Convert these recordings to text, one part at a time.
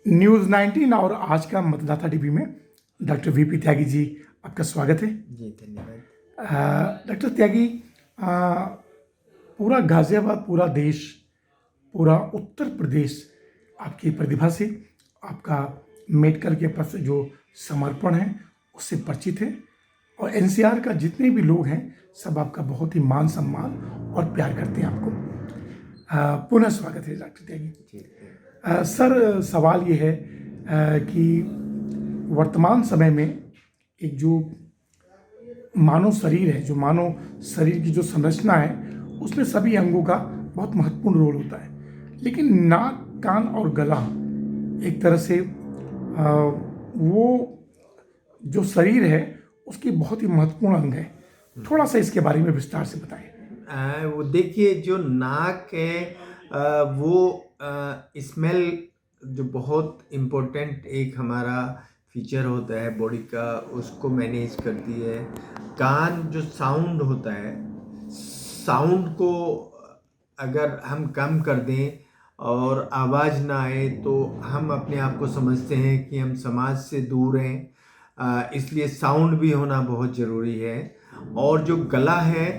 News 19 और आज का मतदाता टीवी में डॉक्टर वीपी त्यागी जी आपका स्वागत है। जी धन्यवाद। डॉक्टर त्यागी, पूरा गाज़ियाबाद, पूरा देश, पूरा उत्तर प्रदेश आपकी प्रतिभा से, आपका मेडिकल के प्रति जो समर्पण है उससे परिचित है और एनसीआर का जितने भी लोग हैं सब आपका बहुत ही मान सम्मान और प्यार करते हैं आपको। पुनः स्वागत है डॉक्टर त्यागी। सर, सवाल ये है कि वर्तमान समय में एक जो मानव शरीर है, जो मानव शरीर की जो संरचना है उसमें सभी अंगों का बहुत महत्वपूर्ण रोल होता है, लेकिन नाक, कान और गला एक तरह से वो जो शरीर है उसकी बहुत ही महत्वपूर्ण अंग है। थोड़ा सा इसके बारे में विस्तार से बताएं। वो देखिए, जो नाक है वो स्मेल जो बहुत इम्पोर्टेंट एक हमारा फीचर होता है बॉडी का, उसको मैनेज करती है। कान जो साउंड होता है, साउंड को अगर हम कम कर दें और आवाज़ ना आए तो हम अपने आप को समझते हैं कि हम समाज से दूर हैं। इसलिए साउंड भी होना बहुत ज़रूरी है। और जो गला है,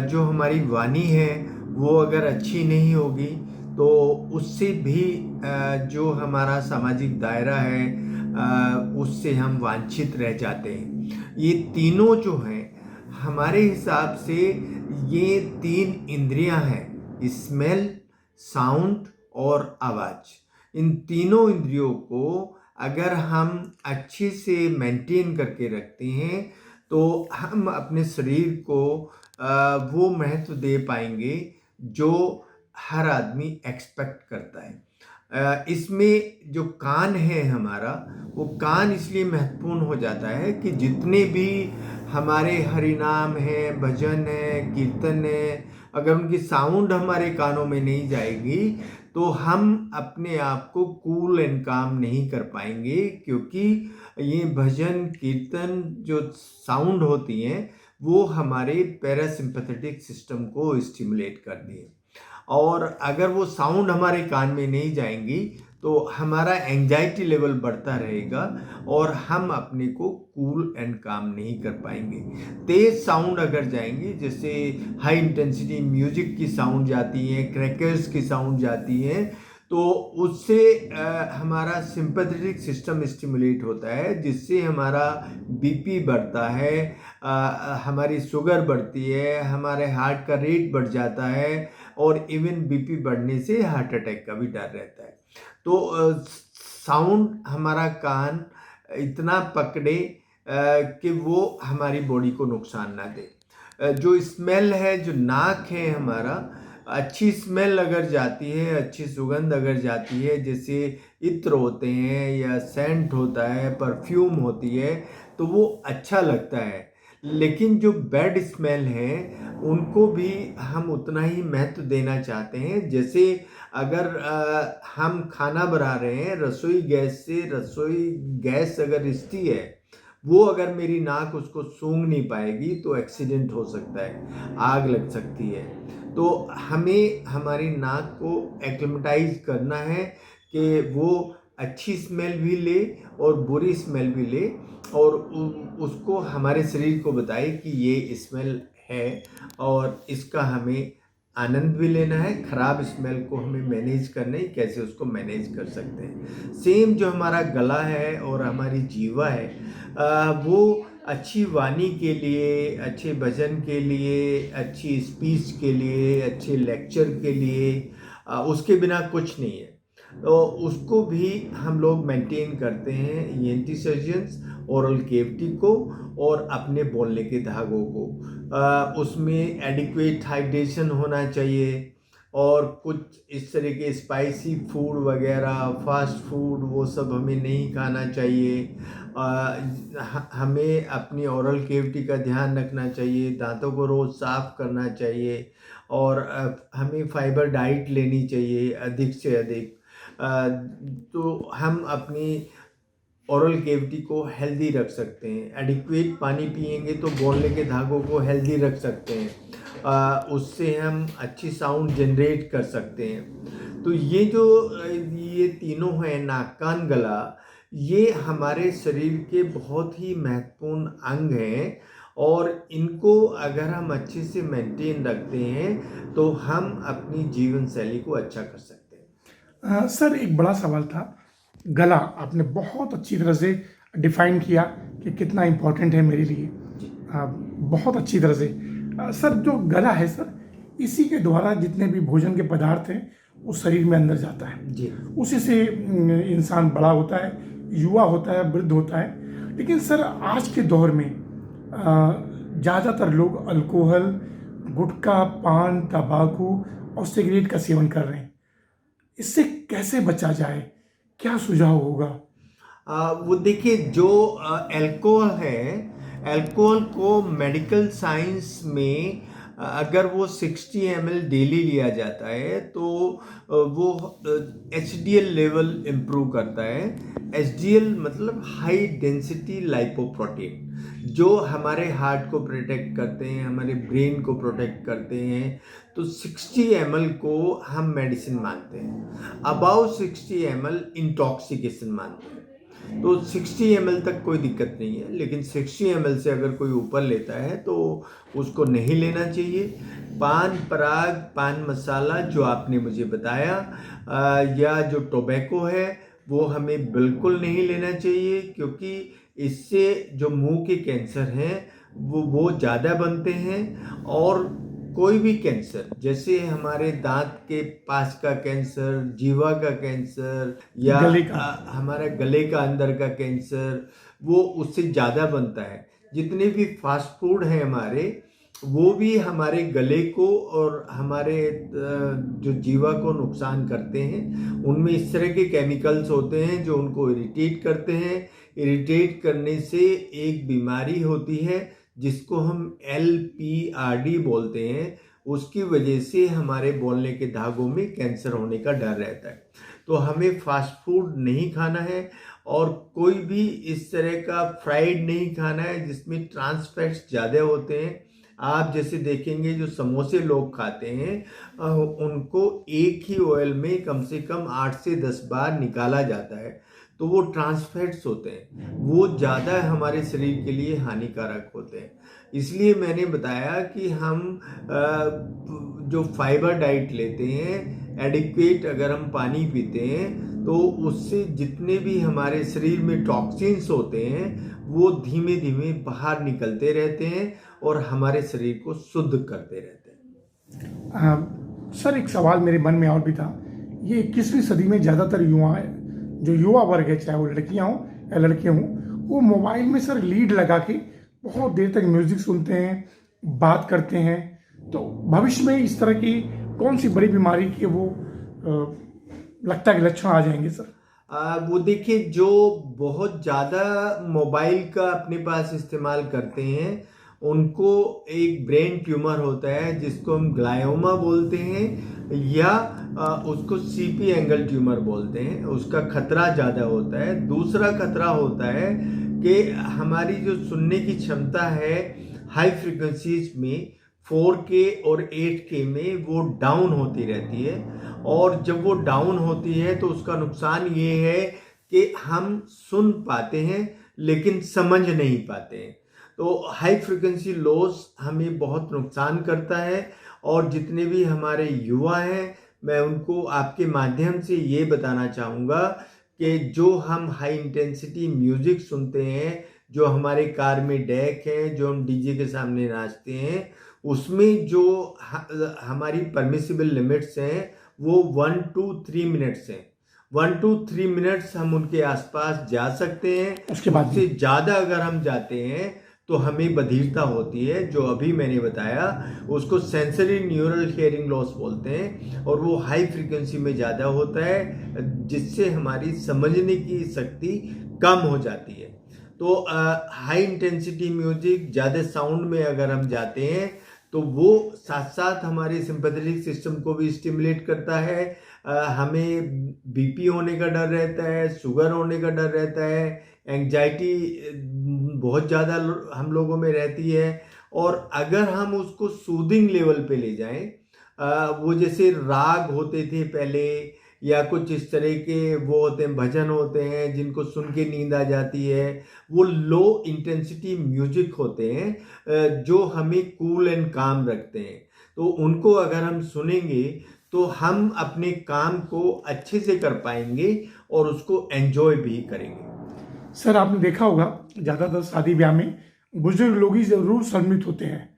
जो हमारी वाणी है, वो अगर अच्छी नहीं होगी तो उससे भी जो हमारा सामाजिक दायरा है उससे हम वांछित रह जाते हैं। ये तीनों जो हैं हमारे हिसाब से, ये तीन इंद्रियां हैं, स्मेल, साउंड और आवाज़। इन तीनों इंद्रियों को अगर हम अच्छे से मेंटेन करके रखते हैं तो हम अपने शरीर को वो महत्व दे पाएंगे जो हर आदमी एक्सपेक्ट करता है। इसमें जो कान है हमारा, वो कान इसलिए महत्वपूर्ण हो जाता है कि जितने भी हमारे हरिनाम है, भजन है, कीर्तन है, अगर उनकी साउंड हमारे कानों में नहीं जाएगी तो हम अपने आप को कूल एंड काम नहीं कर पाएंगे, क्योंकि ये भजन कीर्तन जो साउंड होती हैं वो हमारे पैरासिम्पैथेटिक सिस्टम को स्टिमुलेट करती है। और अगर वो साउंड हमारे कान में नहीं जाएंगी तो हमारा एंजाइटी लेवल बढ़ता रहेगा और हम अपने को कूल एंड काम नहीं कर पाएंगे। तेज साउंड अगर जाएंगे, जैसे हाई इंटेंसिटी म्यूजिक की साउंड जाती है, क्रैकर्स की साउंड जाती है, तो उससे हमारा सिंपैथेटिक सिस्टम स्टिमुलेट होता है, जिससे हमारा बीपी बढ़ता है, हमारी शुगर बढ़ती है, हमारे हार्ट का रेट बढ़ जाता है और इवन बीपी बढ़ने से हार्ट अटैक का भी डर रहता है। तो साउंड हमारा कान इतना पकड़े कि वो हमारी बॉडी को नुकसान ना दे। जो स्मेल है, जो नाक है हमारा, अच्छी स्मेल अगर जाती है, अच्छी सुगंध अगर जाती है, जैसे इत्र होते हैं या सेंट होता है, परफ्यूम होती है, तो वो अच्छा लगता है। लेकिन जो बैड स्मेल है उनको भी हम उतना ही महत्व देना चाहते हैं। जैसे अगर हम खाना बना रहे हैं, रसोई गैस से, रसोई गैस अगर रिश्ती है, वो अगर मेरी नाक उसको सूंघ नहीं पाएगी तो एक्सीडेंट हो सकता है, आग लग सकती है। तो हमें हमारी नाक को एक्लिमेटाइज करना है कि वो अच्छी स्मेल भी ले और बुरी स्मेल भी ले, और उसको हमारे शरीर को बताए कि ये स्मेल है और इसका हमें आनंद भी लेना है। ख़राब स्मेल को हमें मैनेज करना है, कैसे उसको मैनेज कर सकते हैं। सेम जो हमारा गला है और हमारी जीवा है, वो अच्छी वाणी के लिए, अच्छे भजन के लिए, अच्छी स्पीच के लिए, अच्छे लेक्चर के लिए, उसके बिना कुछ नहीं है। तो उसको भी हम लोग मेंटेन करते हैं, ईएनटी सर्जन्स, ओरल केविटी को और अपने बोलने के धागों को। उसमें एडिक्वेट हाइड्रेशन होना चाहिए और कुछ इस तरह के स्पाइसी फूड वगैरह, फास्ट फूड, वो सब हमें नहीं खाना चाहिए। हमें अपनी ओरल केविटी का ध्यान रखना चाहिए, दांतों को रोज़ साफ करना चाहिए और हमें फाइबर डाइट लेनी चाहिए अधिक से अधिक। तो हम अपनी ओरल केविटी को हेल्दी रख सकते हैं। एडिक्वेट पानी पिएंगे तो बोलने के धागों को हेल्दी रख सकते हैं, उससे हम अच्छी साउंड जनरेट कर सकते हैं। तो ये जो ये तीनों हैं, नाक कान गला, ये हमारे शरीर के बहुत ही महत्वपूर्ण अंग हैं और इनको अगर हम अच्छे से मेंटेन रखते हैं तो हम अपनी जीवन शैली को अच्छा कर सकते हैं। सर एक बड़ा सवाल था, गला आपने बहुत अच्छी तरह से डिफाइन किया कि कितना इम्पोर्टेंट है मेरे लिए, बहुत अच्छी तरह से। सर जो गला है सर, इसी के द्वारा जितने भी भोजन के पदार्थ हैं वो शरीर में अंदर जाता है जी। उसी से इंसान बड़ा होता है, युवा होता है, वृद्ध होता है। लेकिन सर आज के दौर में ज़्यादातर लोग अल्कोहल, गुटखा, पान, तंबाकू और सिगरेट का सेवन कर रहे हैं। इससे कैसे बचा जाए, क्या सुझाव होगा? वो देखिए, जो अल्कोहल है, अल्कोहल को मेडिकल साइंस में अगर वो 60 ml डेली लिया जाता है तो वो HDL लेवल इम्प्रूव करता है। HDL मतलब हाई डेंसिटी लाइपोप्रोटीन, जो हमारे हार्ट को प्रोटेक्ट करते हैं, हमारे ब्रेन को प्रोटेक्ट करते हैं। तो 60 ml को हम मेडिसिन मानते हैं, अबाउ 60 ml इंटॉक्सिकेशन मानते हैं। तो 60 ml तक कोई दिक्कत नहीं है, लेकिन 60 ml से अगर कोई ऊपर लेता है तो उसको नहीं लेना चाहिए। पान पराग, पान मसाला जो आपने मुझे बताया, या जो टोबैको है वो हमें बिल्कुल नहीं लेना चाहिए, क्योंकि इससे जो मुंह के कैंसर हैं वो ज़्यादा बनते हैं। और कोई भी कैंसर, जैसे हमारे दांत के पास का कैंसर, जीवा का कैंसर, या हमारा गले का अंदर का कैंसर, वो उससे ज़्यादा बनता है। जितने भी फास्ट फूड हैं हमारे, वो भी हमारे गले को और हमारे जो जीवा को नुकसान करते हैं। उनमें इस तरह के केमिकल्स होते हैं जो उनको इरिटेट करते हैं। इरिटेट करने से एक बीमारी होती है जिसको हम LPRD बोलते हैं, उसकी वजह से हमारे बोलने के धागों में कैंसर होने का डर रहता है। तो हमें फास्ट फूड नहीं खाना है और कोई भी इस तरह का फ्राइड नहीं खाना है जिसमें ट्रांस फैट्स ज़्यादा होते हैं। आप जैसे देखेंगे जो समोसे लोग खाते हैं, उनको एक ही ऑयल में कम से कम 8 से 10 बार निकाला जाता है, तो वो ट्रांस फैट्स होते हैं, वो ज़्यादा हमारे शरीर के लिए हानिकारक होते हैं। इसलिए मैंने बताया कि हम जो फाइबर डाइट लेते हैं, एडिक्वेट अगर हम पानी पीते हैं, तो उससे जितने भी हमारे शरीर में टॉक्सिन्स होते हैं वो धीमे धीमे बाहर निकलते रहते हैं और हमारे शरीर को शुद्ध करते रहते हैं। सर एक सवाल मेरे मन में और भी था, ये 21वीं सदी में ज़्यादातर जो युवा वर्ग है, चाहे वो लड़कियां हों या लड़के हों, वो मोबाइल में सर लीड लगा के बहुत देर तक म्यूजिक सुनते हैं, बात करते हैं। तो भविष्य में इस तरह की कौन सी बड़ी बीमारी के वो लगता है कि लक्षण आ जाएंगे सर? वो देखिए, जो बहुत ज़्यादा मोबाइल का अपने पास इस्तेमाल करते हैं उनको एक ब्रेन ट्यूमर होता है जिसको हम ग्लायोमा बोलते हैं, या उसको CP एंगल ट्यूमर बोलते हैं। उसका खतरा ज़्यादा होता है। दूसरा खतरा होता है कि हमारी जो सुनने की क्षमता है हाई फ्रिक्वेंसीज में 4K और 8K में वो डाउन होती रहती है, और जब वो डाउन होती है तो उसका नुकसान ये है कि हम सुन पाते हैं लेकिन समझ नहीं पाते हैं। तो हाई फ्रिक्वेंसी लॉस हमें बहुत नुकसान करता है। और जितने भी हमारे युवा हैं, मैं उनको आपके माध्यम से ये बताना चाहूँगा कि जो हम हाई इंटेंसिटी म्यूजिक सुनते हैं, जो हमारे कार में डेक है, जो हम DJ के सामने नाचते हैं, उसमें जो हमारी परमिसिबल लिमिट्स हैं वो 1 to 3 मिनट्स हैं। 1 to 3 मिनट्स हम उनके आसपास जा सकते हैं। उसके बाद से ज़्यादा अगर हम जाते हैं तो हमें बधिरता होती है, जो अभी मैंने बताया, उसको सेंसरी न्यूरल हियरिंग लॉस बोलते हैं, और वो हाई फ्रीक्वेंसी में ज़्यादा होता है जिससे हमारी समझने की शक्ति कम हो जाती है। तो हाई इंटेंसिटी म्यूजिक, ज़्यादा साउंड में अगर हम जाते हैं तो वो साथ साथ हमारे सिंपैथेटिक सिस्टम को भी स्टिमुलेट करता है। हमें BP होने का डर रहता है, शुगर होने का डर रहता है, एंग्जाइटी बहुत ज़्यादा हम लोगों में रहती है। और अगर हम उसको सूदिंग लेवल पे ले जाएं, वो जैसे राग होते थे पहले, या कुछ इस तरह के वो होते हैं, भजन होते हैं जिनको सुन के नींद आ जाती है। वो लो इंटेंसिटी म्यूजिक होते हैं जो हमें कूल एंड काम रखते हैं। तो उनको अगर हम सुनेंगे तो हम अपने काम को अच्छे से कर पाएंगे और उसको एंजॉय भी करेंगे। सर आपने देखा होगा ज़्यादातर शादी ब्याह में बुजुर्ग लोग ही जरूर सम्मिलित होते हैं,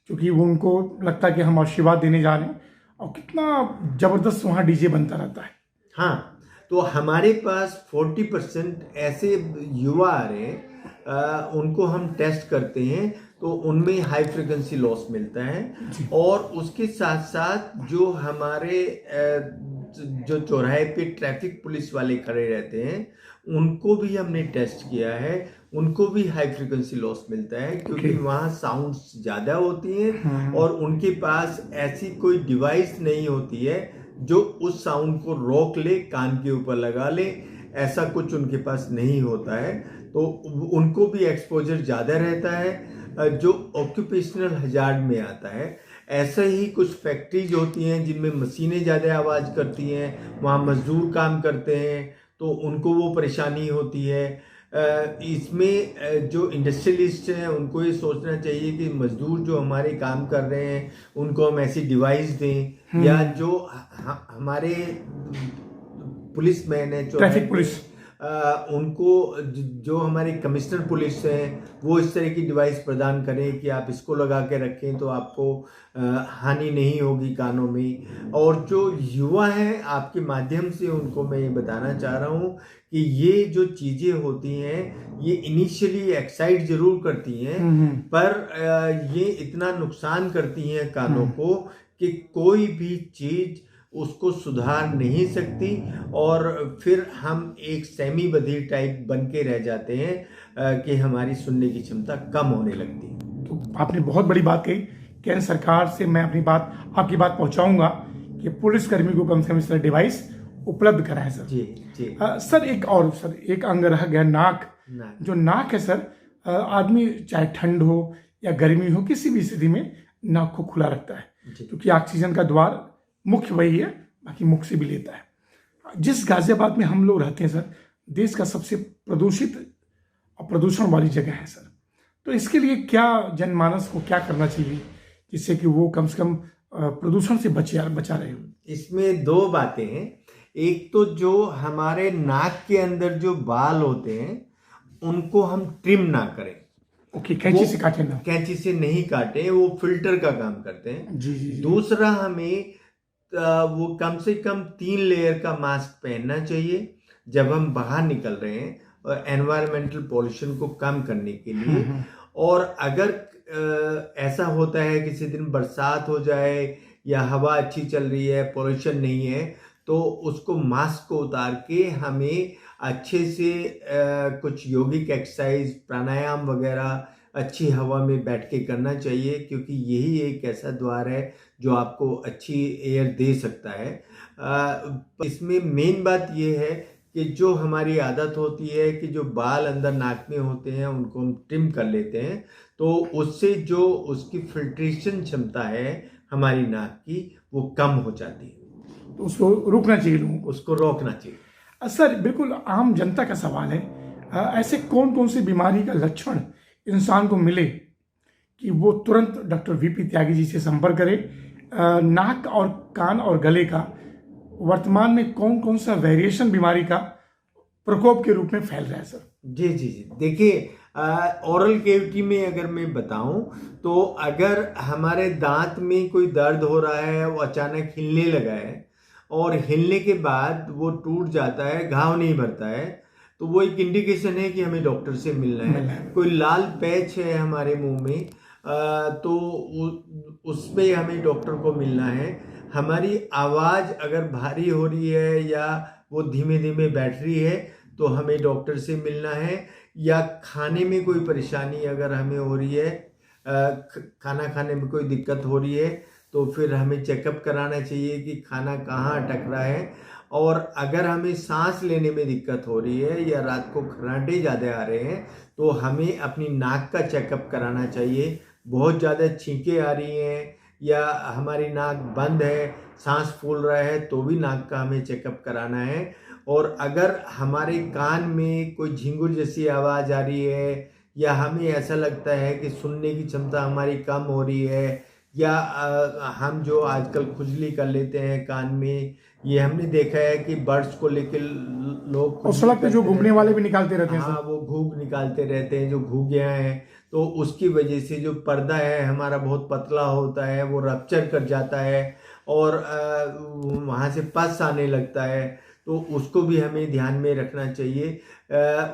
क्योंकि वो उनको लगता है कि हम आशीर्वाद देने जा रहे हैं, और कितना जबरदस्त वहाँ डीजे बनता रहता है। हाँ, तो हमारे पास 40% ऐसे युवा आ रहे हैं, उनको हम टेस्ट करते हैं तो उनमें हाई फ्रिक्वेंसी लॉस मिलता है। और उसके साथ साथ जो हमारे जो चौराहे पे ट्रैफिक पुलिस वाले खड़े रहते हैं उनको भी हमने टेस्ट किया है, उनको भी हाई फ्रिक्वेंसी लॉस मिलता है, क्योंकि वहाँ साउंड्स ज़्यादा होती हैं और उनके पास ऐसी कोई डिवाइस नहीं होती है जो उस साउंड को रोक ले, कान के ऊपर लगा ले, ऐसा कुछ उनके पास नहीं होता है। तो उनको भी एक्सपोजर ज़्यादा रहता है जो ऑक्यूपेशनल हजार्ड में आता है। ऐसा ही कुछ फैक्ट्रीज होती हैं जिनमें मशीनें ज़्यादा आवाज़ करती हैं, वहाँ मजदूर काम करते हैं तो उनको वो परेशानी होती है। इसमें जो इंडस्ट्रियलिस्ट हैं उनको ये सोचना चाहिए कि मजदूर जो हमारे काम कर रहे हैं उनको हम ऐसी डिवाइस दें, या जो हमारे पुलिस मैन है, ट्रैफिक पुलिस, उनको जो हमारे कमिश्नर पुलिस हैं वो इस तरह की डिवाइस प्रदान करें कि आप इसको लगा के रखें तो आपको हानि नहीं होगी कानों में। और जो युवा हैं आपके माध्यम से उनको मैं ये बताना चाह रहा हूँ कि ये जो चीज़ें होती हैं ये इनिशियली एक्साइट जरूर करती हैं, पर ये इतना नुकसान करती हैं कानों को कि कोई भी चीज़ उसको सुधार नहीं सकती, और फिर हम एक सेमी बधिर टाइप बन के रह जाते हैं कि हमारी सुनने की क्षमता कम होने लगती है। तो आपने बहुत बड़ी बात कही। केंद्र सरकार से मैं अपनी बात, आपकी बात पहुंचाऊंगा कि पुलिसकर्मी को कम से कम इस तरह डिवाइस उपलब्ध कराएं सर। जी जी। सर एक अंग रह गया, नाक। जो नाक है सर, आदमी चाहे ठंड हो या गर्मी हो, किसी भी स्थिति में नाक को खुला रखता है, क्योंकि ऑक्सीजन का द्वार मुख्य वही है, बाकी मुख से भी लेता है। जिस गाजियाबाद में हम लोग रहते हैं सर, देश का सबसे प्रदूषित और प्रदूषण वाली जगह है सर, तो इसके लिए क्या जनमानस को क्या करना चाहिए जिससे कि वो कम से कम प्रदूषण से बचा रहे हो? इसमें दो बातें हैं। एक तो जो हमारे नाक के अंदर जो बाल होते हैं उनको हम ट्रिम ना करें। ओके, कैंची से काटें ना? कैंची से नहीं काटें, वो फिल्टर का काम करते हैं। जी। दूसरा, हमें वो कम से कम 3 लेयर का मास्क पहनना चाहिए जब हम बाहर निकल रहे हैं एनवायरमेंटल पॉल्यूशन को कम करने के लिए। और अगर ऐसा होता है किसी दिन बरसात हो जाए या हवा अच्छी चल रही है, पॉल्यूशन नहीं है, तो उसको मास्क को उतार के हमें अच्छे से कुछ योगिक एक्सरसाइज, प्राणायाम वगैरह अच्छी हवा में बैठ के करना चाहिए, क्योंकि यही एक ऐसा द्वार है जो आपको अच्छी एयर दे सकता है। इसमें मेन बात यह है कि जो हमारी आदत होती है कि जो बाल अंदर नाक में होते हैं उनको हम ट्रिम कर लेते हैं, तो उससे जो उसकी फिल्ट्रेशन क्षमता है हमारी नाक की वो कम हो जाती है। तो उसको रोकना चाहिए लोगों को, उसको रोकना चाहिए। सर बिल्कुल आम जनता का सवाल है, ऐसे कौन कौन सी बीमारी का लक्षण इंसान को मिले कि वो तुरंत डॉक्टर वीपी त्यागी जी से संपर्क करे? नाक और कान और गले का वर्तमान में कौन कौन सा वेरिएशन बीमारी का प्रकोप के रूप में फैल रहा है सर? जी। देखिए, ओरल कैविटी में अगर मैं बताऊं तो अगर हमारे दांत में कोई दर्द हो रहा है, वो अचानक हिलने लगा है और हिलने के बाद वो टूट जाता है, घाव नहीं भरता है, तो वो एक इंडिकेशन है कि हमें डॉक्टर से मिलना है। कोई लाल पैच है हमारे मुंह में, तो उसमें हमें डॉक्टर को मिलना है। हमारी आवाज़ अगर भारी हो रही है या वो धीमे धीमे बैठ रही है तो हमें डॉक्टर से मिलना है। या खाने में कोई परेशानी अगर हमें हो रही है, खाना खाने में कोई दिक्कत हो रही है, तो फिर हमें चेकअप कराना चाहिए कि खाना कहाँ अटक रहा है। और अगर हमें सांस लेने में दिक्कत हो रही है या रात को खर्राटे ज़्यादा आ रहे हैं तो हमें अपनी नाक का चेकअप कराना चाहिए। बहुत ज़्यादा छींकें आ रही हैं या हमारी नाक बंद है, सांस फूल रहा है, तो भी नाक का हमें चेकअप कराना है। और अगर हमारे कान में कोई झिंगुर जैसी आवाज़ आ रही है, या हमें ऐसा लगता है कि सुनने की क्षमता हमारी कम हो रही है, या हम जो आजकल खुजली कर लेते हैं कान में, ये हमने देखा है कि बर्ड्स को लेके लोग और खुजली सड़क पे जो करते घूमने रहते वाले हैं। भी निकालते रहते हैं हाँ, सर। वो घूग निकालते रहते हैं जो घूगियाँ हैं, तो उसकी वजह से जो पर्दा है हमारा बहुत पतला होता है, वो रप्चर कर जाता है और वहाँ से पस आने लगता है, तो उसको भी हमें ध्यान में रखना चाहिए।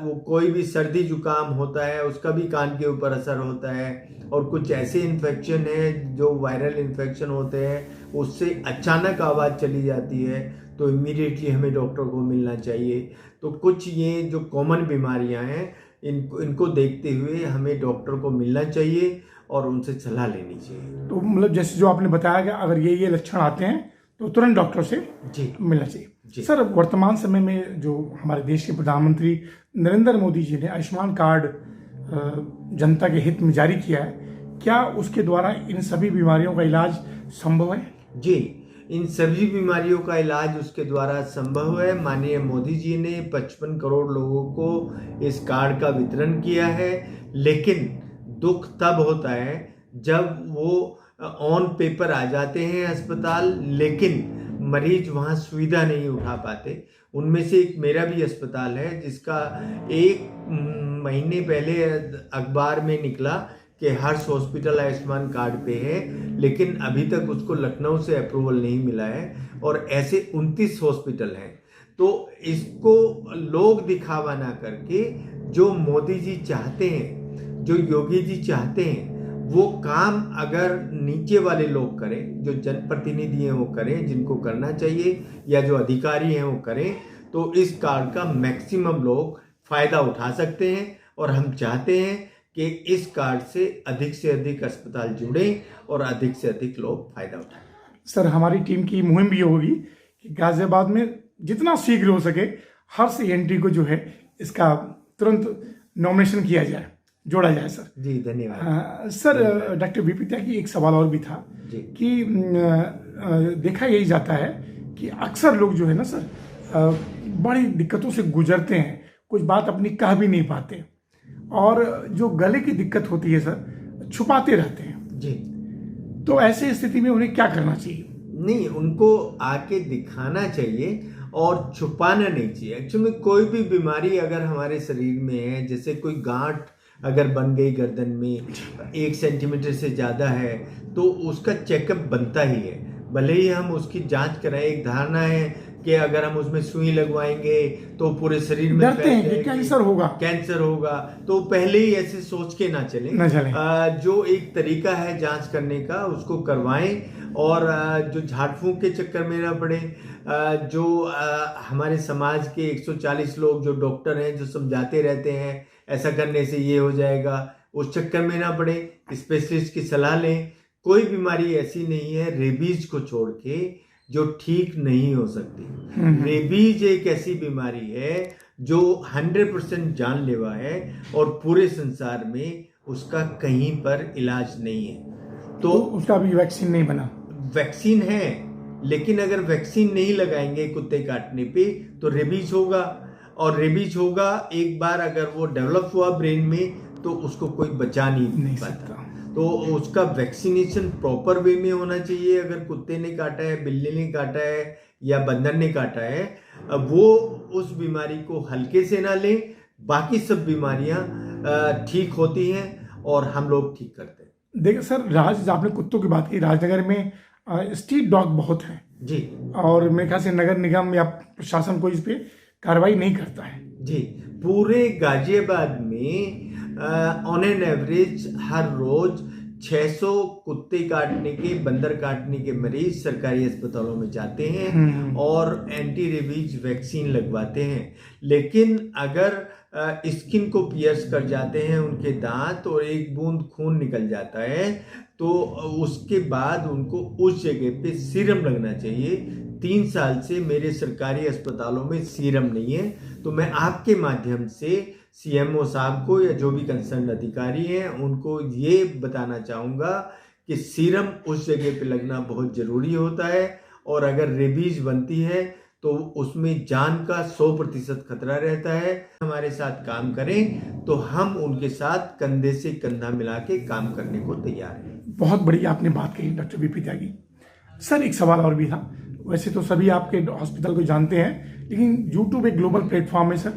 वो कोई भी सर्दी जुकाम होता है उसका भी कान के ऊपर असर होता है, और कुछ ऐसे इन्फेक्शन है जो वायरल इन्फेक्शन होते हैं, उससे अचानक आवाज़ चली जाती है, तो इमीडिएटली हमें डॉक्टर को मिलना चाहिए। तो कुछ ये जो कॉमन बीमारियां हैं, इनको देखते हुए हमें डॉक्टर को मिलना चाहिए और उनसे सलाह लेनी चाहिए। तो मतलब जैसे जो आपने बताया कि अगर ये लक्षण आते हैं तो तुरंत डॉक्टर से जी मिलना चाहिए। जी। सर, वर्तमान समय में जो हमारे देश के प्रधानमंत्री नरेंद्र मोदी जी ने आयुष्मान कार्ड जनता के हित में जारी किया है, क्या उसके द्वारा इन सभी बीमारियों का इलाज संभव है? जी, इन सभी बीमारियों का इलाज उसके द्वारा संभव है। माननीय मोदी जी ने 55 करोड़ लोगों को इस कार्ड का वितरण किया है, लेकिन दुख तब होता है जब वो ऑन पेपर आ जाते हैं अस्पताल, लेकिन मरीज वहाँ सुविधा नहीं उठा पाते। उनमें से एक मेरा भी अस्पताल है, जिसका एक महीने पहले अखबार में निकला कि हर्ष हॉस्पिटल आयुष्मान कार्ड पे है, लेकिन अभी तक उसको लखनऊ से अप्रूवल नहीं मिला है, और ऐसे 29 हॉस्पिटल हैं। तो इसको लोग दिखावा ना करके जो मोदी जी चाहते हैं, जो योगी जी चाहते हैं, वो काम अगर नीचे वाले लोग करें, जो जनप्रतिनिधि हैं वो करें, जिनको करना चाहिए, या जो अधिकारी हैं वो करें, तो इस कार्ड का मैक्सिमम लोग फायदा उठा सकते हैं। और हम चाहते हैं कि इस कार्ड से अधिक अस्पताल जुड़े और अधिक से अधिक लोग फायदा उठाएं। सर, हमारी टीम की मुहिम भी होगी कि गाजियाबाद में जितना शीघ्र हो सके हर ENT को जो है इसका तुरंत नॉमिनेशन किया जाए, जोड़ा जाए सर। जी, धन्यवाद। सर, डॉक्टर VP त्यागी की एक सवाल और भी था जी। कि देखा यही जाता है कि अक्सर लोग जो है ना सर, बड़ी दिक्कतों से गुजरते हैं, कुछ बात अपनी कह भी नहीं पाते, और जो गले की दिक्कत होती है सर, छुपाते रहते हैं। जी। तो ऐसे स्थिति में उन्हें क्या करना चाहिए? नहीं, उनको आके दिखाना चाहिए और छुपाना नहीं चाहिए। एक्चुअली कोई भी बीमारी अगर हमारे शरीर में है, जैसे कोई गांठ अगर बन गई गर्दन में 1 सेंटीमीटर से ज़्यादा है, तो उसका चेकअप बनता ही है, भले ही हम उसकी जांच कराएं। एक धारणा है कि अगर हम उसमें सुई लगवाएंगे तो पूरे शरीर में डरते हैं कि कैंसर होगा, तो पहले ही ऐसे सोच के ना चलें। जो एक तरीका है जांच करने का, उसको करवाएं, और जो झाड़ फूंक के चक्कर में ना पड़े। जो हमारे समाज के 140 लोग जो डॉक्टर हैं, जो समझाते रहते हैं ऐसा करने से ये हो जाएगा, उस चक्कर में ना पड़े, स्पेशलिस्ट की सलाह लें। कोई बीमारी ऐसी नहीं है रेबीज को छोड़ के जो ठीक नहीं हो सकती। रेबीज एक ऐसी बीमारी है जो 100% जानलेवा है, और पूरे संसार में उसका कहीं पर इलाज नहीं है। तो उसका भी वैक्सीन नहीं बना। वैक्सीन है, लेकिन अगर वैक्सीन नहीं लगाएंगे कुत्ते काटने पे तो रेबीज होगा, और रेबीज होगा एक बार अगर वो डेवलप हुआ ब्रेन में, तो उसको कोई बचा नहीं पाता। तो उसका वैक्सीनेशन प्रॉपर वे में होना चाहिए। अगर कुत्ते ने काटा है, बिल्ली ने काटा है, या बंदर ने काटा है, वो उस बीमारी को हल्के से ना लें। बाकी सब बीमारियां ठीक होती हैं और हम लोग ठीक करते हैं। देखिए सर, आपने कुत्तों की बात की, राजनगर में स्ट्रीट डॉग बहुत हैं जी, और मेरे ख्याल से नगर निगम या प्रशासन कोई इस पे कार्रवाई नहीं करता है। जी, पूरे गाजियाबाद में ऑन एन एवरेज हर रोज 600 कुत्ते काटने के, बंदर काटने के मरीज सरकारी अस्पतालों में जाते हैं और एंटी रेबीज वैक्सीन लगवाते हैं। लेकिन अगर स्किन को पियर्स कर जाते हैं उनके दांत और एक बूंद खून निकल जाता है, तो उसके बाद उनको उस जगह पे सीरम लगना चाहिए। 3 साल से मेरे सरकारी अस्पतालों में सीरम नहीं है। तो मैं आपके माध्यम से CMO साहब को या जो भी कंसर्न अधिकारी हैं उनको ये बताना चाहूँगा कि सीरम उस जगह पे लगना बहुत ज़रूरी होता है, और अगर रेबीज बनती है तो उसमें जान का 100% खतरा रहता है। हमारे साथ काम करें तो हम उनके साथ कंधे से कंधा मिला के काम करने को तैयार हैं। बहुत बढ़िया आपने बात कही डॉक्टर वीपी त्यागी। सर एक सवाल और भी था। वैसे तो सभी आपके हॉस्पिटल को जानते हैं, लेकिन यूट्यूब एक ग्लोबल प्लेटफॉर्म है सर,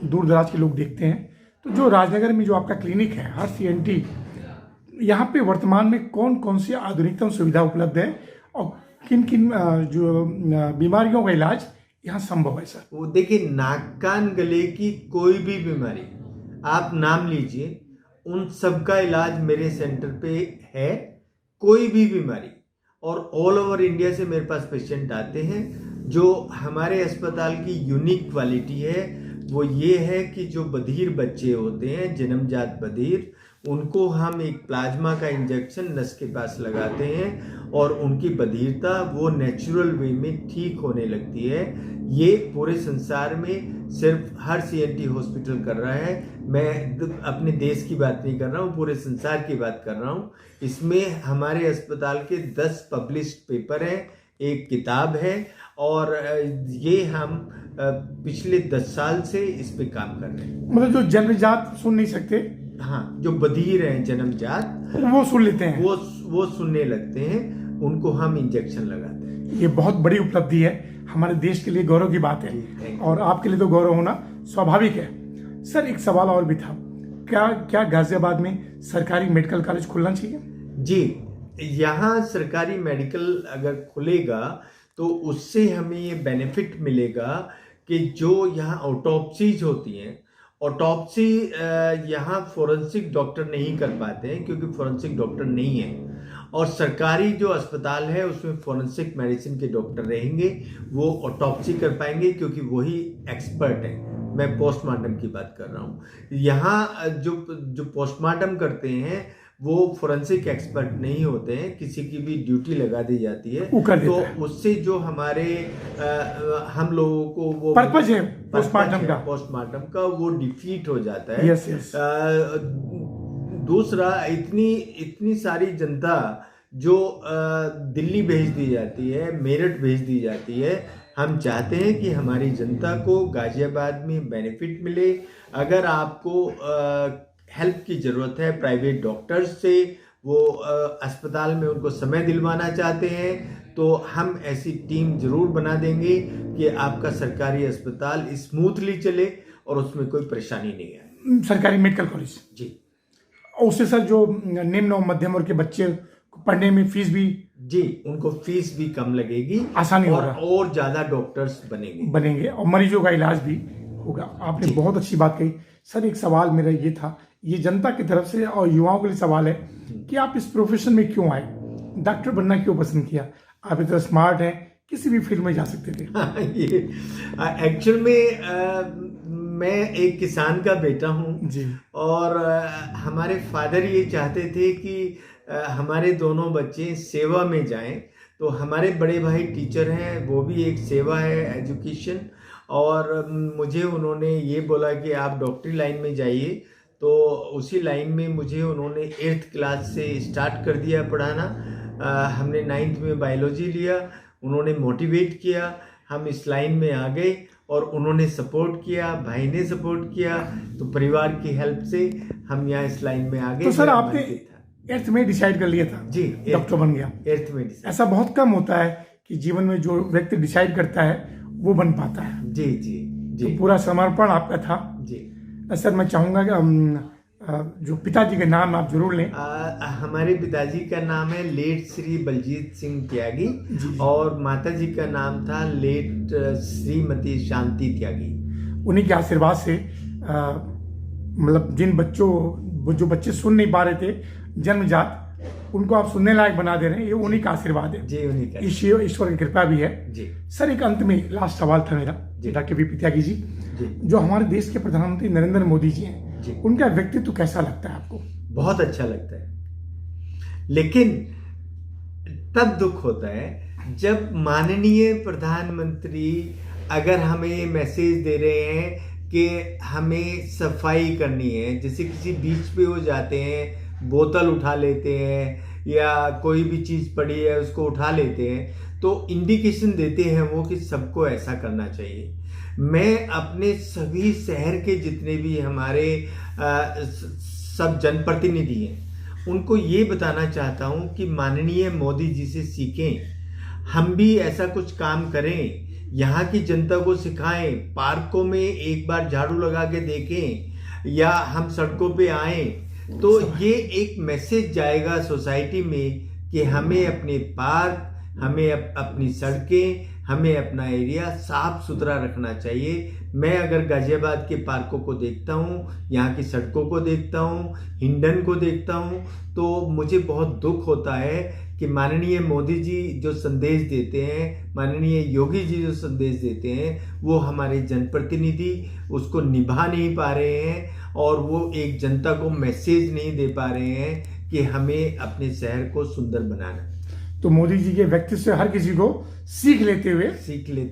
दूर दराज के लोग देखते हैं। तो जो राजनगर में जो आपका क्लिनिक है हर्ष ENT, यहाँ पे वर्तमान में कौन कौन सी आधुनिकतम सुविधा उपलब्ध है और किन किन जो बीमारियों का इलाज यहाँ संभव है सर? वो देखिए, नाक कान गले की कोई भी बीमारी आप नाम लीजिए, उन सब का इलाज मेरे सेंटर पे है। कोई भी बीमारी, और ऑल ओवर इंडिया से मेरे पास पेशेंट आते हैं। जो हमारे अस्पताल की यूनिक क्वालिटी है वो ये है कि जो बधिर बच्चे होते हैं, जन्मजात बधिर, उनको हम एक प्लाज्मा का इंजेक्शन नस के पास लगाते हैं और उनकी बधिरता वो नेचुरल वे में ठीक होने लगती है। ये पूरे संसार में सिर्फ हर्ष ENT हॉस्पिटल कर रहा है। मैं अपने देश की बात नहीं कर रहा हूँ, पूरे संसार की बात कर रहा हूँ। इसमें हमारे अस्पताल के 10 पब्लिश्ड पेपर हैं, एक किताब है, और ये हम पिछले 10 साल से इस पे काम कर रहे हैं। मतलब जो जन्मजात सुन नहीं सकते, हाँ, जो बधिर हैं जन्मजात, वो सुन लेते हैं, वो सुनने लगते हैं, उनको हम इंजेक्शन लगाते हैं। ये बहुत बड़ी उपलब्धि है, हमारे देश के लिए गौरव की बात है, और आपके लिए तो गौरव होना स्वाभाविक है। सर एक सवाल और भी था, क्या गाजियाबाद में सरकारी मेडिकल कॉलेज खुलना चाहिए? जी, यहाँ सरकारी मेडिकल अगर खुलेगा तो उससे हमें ये बेनिफिट मिलेगा कि जो यहाँ ऑटोप्सीज होती हैं, ऑटोप्सी यहाँ फोरेंसिक डॉक्टर नहीं कर पाते हैं क्योंकि फोरेंसिक डॉक्टर नहीं है, और सरकारी जो अस्पताल है उसमें फोरेंसिक मेडिसिन के डॉक्टर रहेंगे, वो ऑटोप्सी कर पाएंगे क्योंकि वही एक्सपर्ट हैं। मैं पोस्टमार्टम की बात कर रहा हूँ। यहाँ जो पोस्टमार्टम करते हैं वो फोरेंसिक एक्सपर्ट नहीं होते हैं, किसी की भी ड्यूटी लगा दी जाती है, तो उससे जो हमारे हम लोगों को वो पर्पज है पोस्टमार्टम का वो डिफीट हो जाता है। Yes, yes. दूसरा, इतनी सारी जनता जो दिल्ली भेज दी जाती है, मेरठ भेज दी जाती है। हम चाहते हैं कि हमारी जनता को गाजियाबाद में बेनिफिट मिले। अगर आपको हेल्प की ज़रूरत है प्राइवेट डॉक्टर्स से, वो अस्पताल में उनको समय दिलवाना चाहते हैं, तो हम ऐसी टीम ज़रूर बना देंगे कि आपका सरकारी अस्पताल स्मूथली चले और उसमें कोई परेशानी नहीं आए। सरकारी मेडिकल कॉलेज जी, उससे सर जो निम्न और मध्यम वर्ग के बच्चे पढ़ने में फीस भी, जी, उनको फीस भी कम लगेगी, आसानी होगा, और ज़्यादा डॉक्टर्स बनेंगे और मरीजों का इलाज भी होगा। आपने बहुत अच्छी बात कही। सर एक सवाल मेरा ये था, ये जनता की तरफ से और युवाओं के लिए सवाल है कि आप इस प्रोफेशन में क्यों आए, डॉक्टर बनना क्यों पसंद किया? आप इतना स्मार्ट हैं, किसी भी फील्ड में जा सकते थे। ये एक्चुअल में मैं एक किसान का बेटा हूँ जी, और हमारे फादर ये चाहते थे कि हमारे दोनों बच्चे सेवा में जाएं, तो हमारे बड़े भाई टीचर हैं, वो भी एक सेवा है, एजुकेशन, और मुझे उन्होंने ये बोला कि आप डॉक्टरी लाइन में जाइए, तो उसी लाइन में मुझे उन्होंने 8th क्लास से स्टार्ट कर दिया पढ़ाना। हमने 9th में बायोलॉजी लिया, उन्होंने मोटिवेट किया, हम इस लाइन में आ गए, और उन्होंने सपोर्ट किया, भाई ने सपोर्ट किया, तो परिवार की हेल्प से हम यहाँ इस लाइन में आ गए। तो सर आपने 8th में डिसाइड कर लिया था? जी, डॉक्टर बन गया 8th में डिसाइड। ऐसा बहुत कम होता है कि जीवन में जो व्यक्ति डिसाइड करता है वो बन पाता है। जी जी जी, तो पूरा समर्पण आपका था। जी सर मैं चाहूँगा कि जो पिताजी का नाम आप जरूर लें। हमारे पिताजी का नाम है लेट श्री बलजीत सिंह त्यागी, और माताजी का नाम था लेट श्रीमती शांति त्यागी। उन्हीं के आशीर्वाद से मतलब जो बच्चे सुन नहीं पा रहे थे जन्मजात, उनको आप सुनने लायक बना दे रहे हैं, ये उन्हीं का आशीर्वाद है। जी, उन्हीं का, ईश्वर की कृपा भी है। जी सर एक अंत में लास्ट सवाल था मेरा, डॉक्टर वीपी त्यागी जी, जो हमारे देश के प्रधानमंत्री नरेंद्र मोदी जी हैं, उनका व्यक्तित्व कैसा लगता है आपको? बहुत अच्छा लगता है, लेकिन तब दुख होता है जब माननीय प्रधानमंत्री अगर हमें मैसेज दे रहे हैं कि हमें सफाई करनी है, जैसे किसी बीच पे हो जाते हैं, बोतल उठा लेते हैं, या कोई भी चीज़ पड़ी है उसको उठा लेते हैं, तो इंडिकेशन देते हैं वो कि सबको ऐसा करना चाहिए। मैं अपने सभी शहर के जितने भी हमारे सब जनप्रतिनिधि हैं उनको ये बताना चाहता हूँ कि माननीय मोदी जी से सीखें, हम भी ऐसा कुछ काम करें, यहाँ की जनता को सिखाएं, पार्कों में एक बार झाड़ू लगा के देखें या हम सड़कों पे आएं, तो ये एक मैसेज जाएगा सोसाइटी में कि हमें अपने पार्क, हमें अपनी सड़कें, हमें अपना एरिया साफ सुथरा रखना चाहिए। मैं अगर गाजियाबाद के पार्कों को देखता हूँ, यहाँ की सड़कों को देखता हूँ, हिंडन को देखता हूँ, तो मुझे बहुत दुख होता है कि माननीय मोदी जी जो संदेश देते हैं, माननीय योगी जी जो संदेश देते हैं, वो हमारे जनप्रतिनिधि उसको निभा नहीं पा रहे हैं और वो एक जनता को मैसेज नहीं दे पा रहे हैं कि हमें अपने शहर को सुंदर बनाना है। तो मोदी जी के व्यक्तित्व से हर किसी को सीख लेते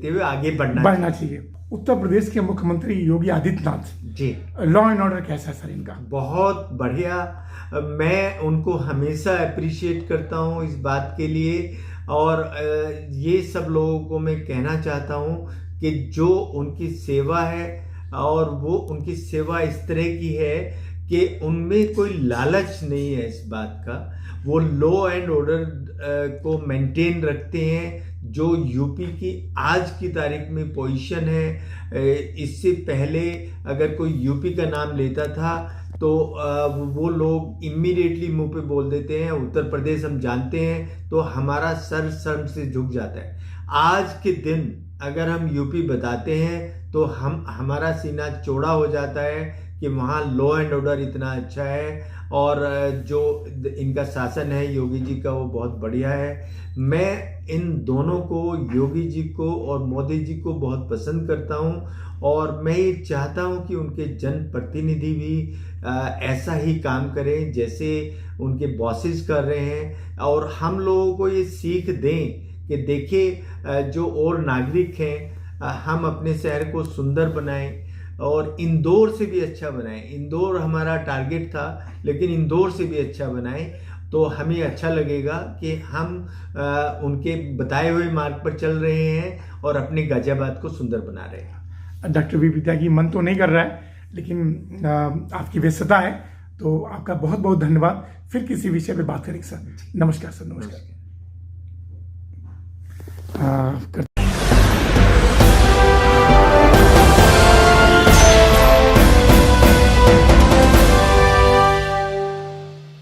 हुए आगे बढ़ना चाहिए। उत्तर प्रदेश के मुख्यमंत्री Yogi Adityanath ji, law and order कैसा है सर इनका? बहुत बढ़िया। मैं उनको हमेशा अप्रिशिएट करता हूँ इस बात के लिए, और ये सब लोगों को मैं कहना चाहता हूँ कि जो उनकी सेवा है, और वो उनकी सेवा इस तरह की है कि उनमें कोई लालच नहीं है इस बात का, वो लॉ एंड ऑर्डर को मेंटेन रखते हैं। जो यूपी की आज की तारीख में पोजीशन है, इससे पहले अगर कोई यूपी का नाम लेता था तो वो लोग इमीडिएटली मुंह पे बोल देते हैं उत्तर प्रदेश हम जानते हैं, तो हमारा सर शर्म से झुक जाता है। आज के दिन अगर हम यूपी बताते हैं तो हमारा सीना चौड़ा हो जाता है कि वहाँ लॉ एंड ऑर्डर इतना अच्छा है, और जो इनका शासन है योगी जी का वो बहुत बढ़िया है। मैं इन दोनों को, योगी जी को और मोदी जी को बहुत पसंद करता हूँ, और मैं ये चाहता हूँ कि उनके जनप्रतिनिधि भी ऐसा ही काम करें जैसे उनके बॉसेस कर रहे हैं, और हम लोगों को ये सीख दें कि देखिए जो और नागरिक हैं हम अपने शहर को सुंदर बनाएं और इंदौर से भी अच्छा बनाएं। इंदौर हमारा टारगेट था, लेकिन इंदौर से भी अच्छा बनाएं, तो हमें अच्छा लगेगा कि हम उनके बताए हुए मार्ग पर चल रहे हैं और अपने गाजियाबाद को सुंदर बना रहे हैं। डॉक्टर वी त्यागी मन तो नहीं कर रहा है, लेकिन आपकी व्यस्तता है, तो आपका बहुत बहुत धन्यवाद। फिर किसी विषय पे बात करेंगे सर। नमस्कार सर। नमस्कार।